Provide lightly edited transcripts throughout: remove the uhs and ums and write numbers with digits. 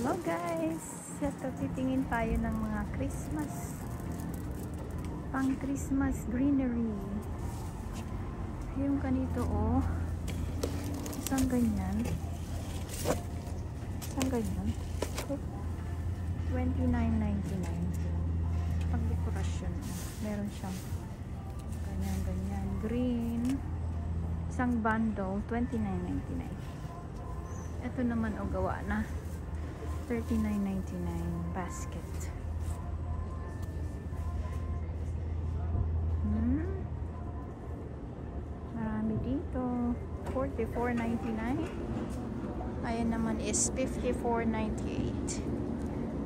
Hello guys! Ito, titingin tayo ng mga Christmas, pang Christmas greenery. Yung ganito oh, isang ganyan, $29.99. pang dekorasyon, meron siyang ganyan green, isang bundle $29.99. ito naman o gawa na $39.99 basket. Marami dito. $44.99. Ayan naman is $54.98.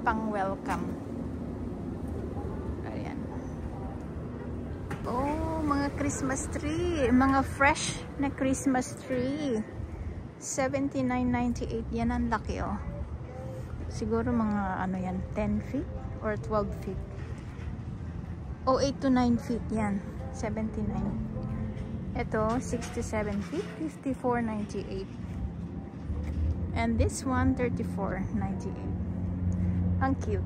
Pang welcome. Ayan. Oh, mga Christmas tree. Mga fresh na Christmas tree. $79.98. Yan ang laki oh. Siguro mga ano yan, 10 feet or 12 feet. O 8 to 9 feet yan. 79. Ito, 6 to 7 feet. $54.98. And this one, $34.98. Ang cute.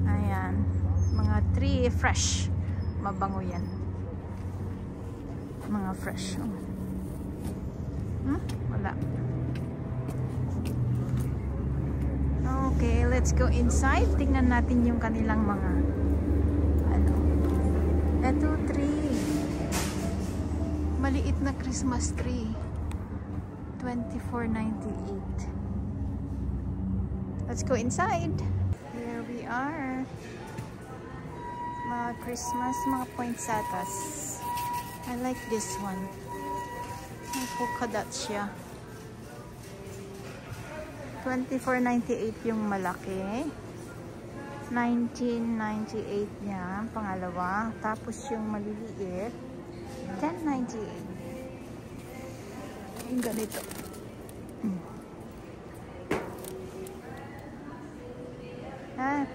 Ayan. Mga tree, fresh. Mabango yan. Mga fresh. Wala. Okay, let's go inside. Tingnan natin yung kanilang mga ano. Ito, tree. Maliit na Christmas tree. $24.98. Let's go inside. Here we are. Mga Christmas, mga poinsettias. I like this one. May polka dot siya. $24.98 yung malaki. $19.98 niya, pangalawa. Tapos yung maliliit, $10.98. Yung ganito.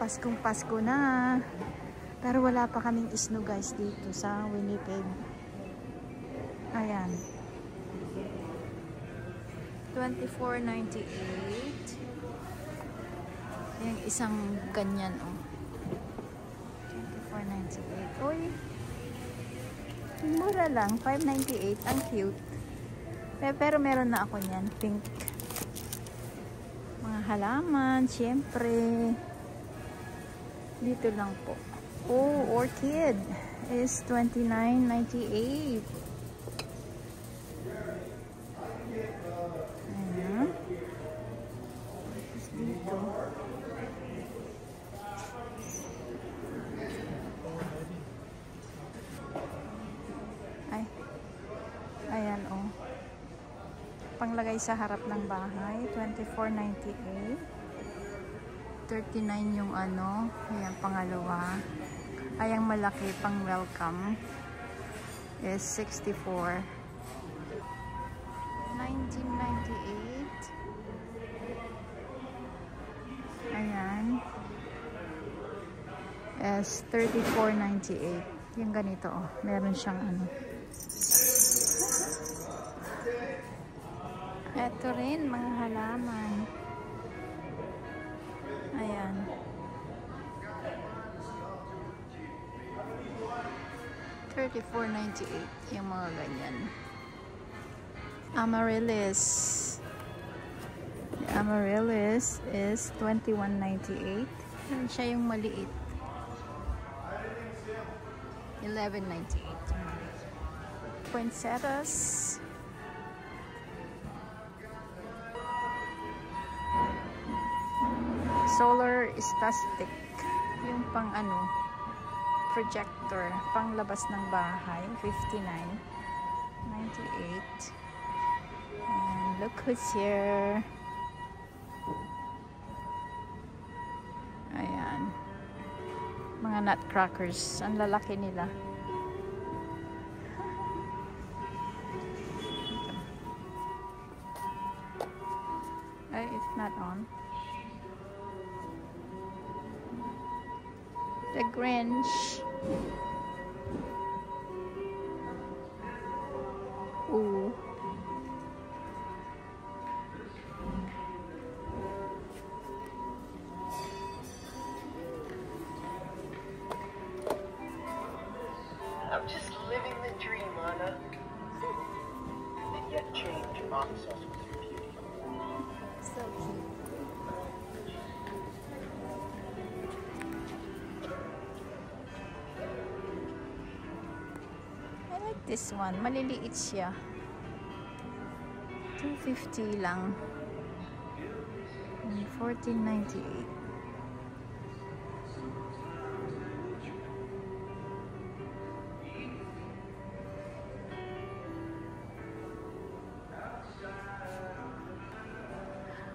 Paskong Pasko na. Pero wala pa kaming snow guys dito sa Winnipeg. Ayan. $24.98. Yung isang ganyan oh. $24.98. Uy, mura lang. $5.98. Ang cute. Pero meron na ako niyan. Pink. Mga halaman. Siyempre. Dito lang po. Oh, orchid is $29.98. Dito. Ayan oh. Panglagay sa harap ng bahay, $24.98. $39 yung ano, ayan pangalawa. Ay ang malaki pang welcome is $64. $19.98. Ayan. Is $34.98. Yung ganito oh. Meron siyang ano. Ito rin mga halaman. Ayan. $34.98 yung mga ganyan. Amaryllis. The amaryllis is $21.98. Yan siya yung maliit. $11.98. Poinsettias. Solar static. Yung pang ano, projector. Pang labas ng bahay. $59.98. And look who's here. Ayan. Mga nutcrackers. Ang lalaki nila. Ay, it's not on. The Grinch. Ooh. Get change obsessed with your beauty. So cute. I like this one. Maliliit siya. 250 lang. 1498.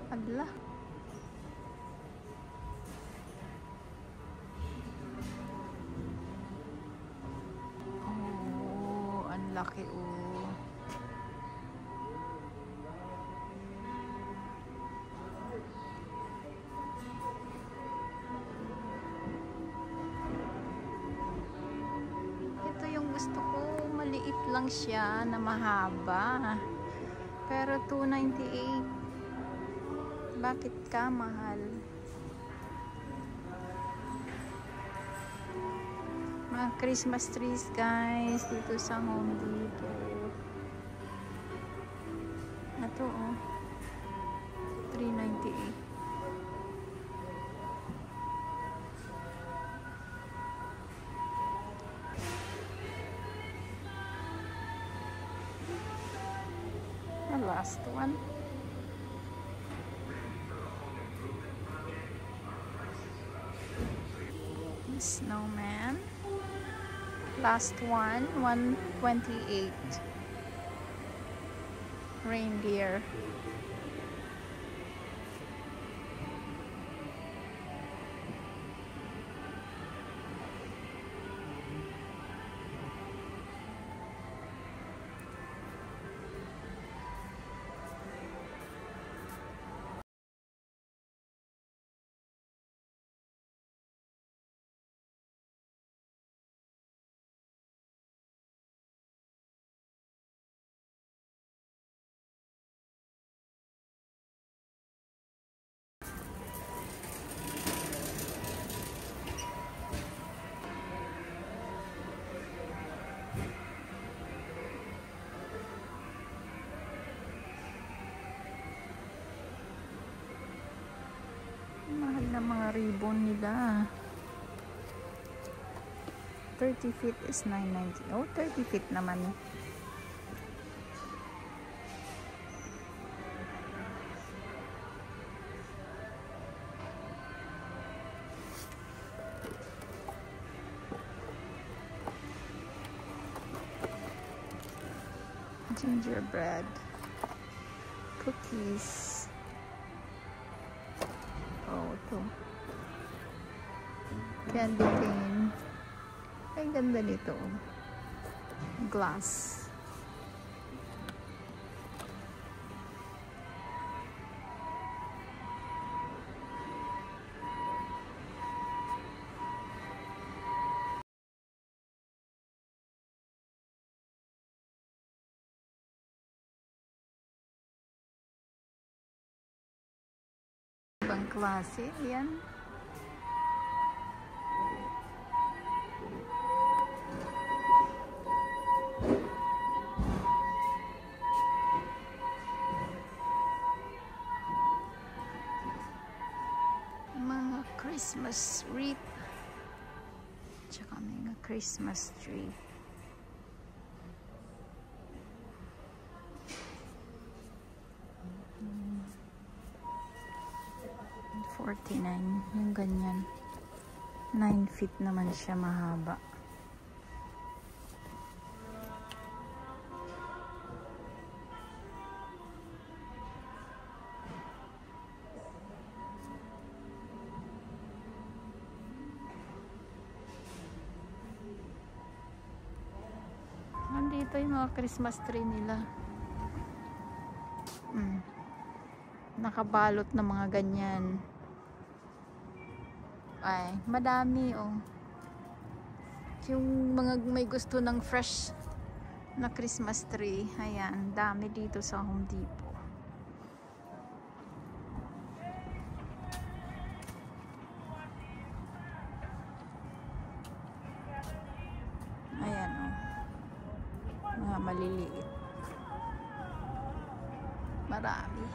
Adla. Oh, ang laki oh. Ito yung gusto ko, maliit lang siya na mahaba. Pero 298. Bakit ka mahal? Mga Christmas trees guys dito sa Home Depot. Ito oh. 398. The last one. Snowman. Last one, 128. Reindeer. Mahal na mga ribbon nila. 30 feet is 990. Oh, 30 feet naman. Gingerbread. Cookies. Oh, ito. Candy cane. Ay, ganda nito. Glass. Ibang klase. Yan. Mga Christmas wreath. Tsaka mga Christmas tree. $49 yung ganyan. 9 feet naman siya mahaba. Nandito yung mga Christmas tree nila. Nakabalot na mga ganyan. Ay, madami oh. Yung mga may gusto ng fresh na Christmas tree, ayan, dami dito sa Home Depot. Ayan oh. Mga maliliit. Marami.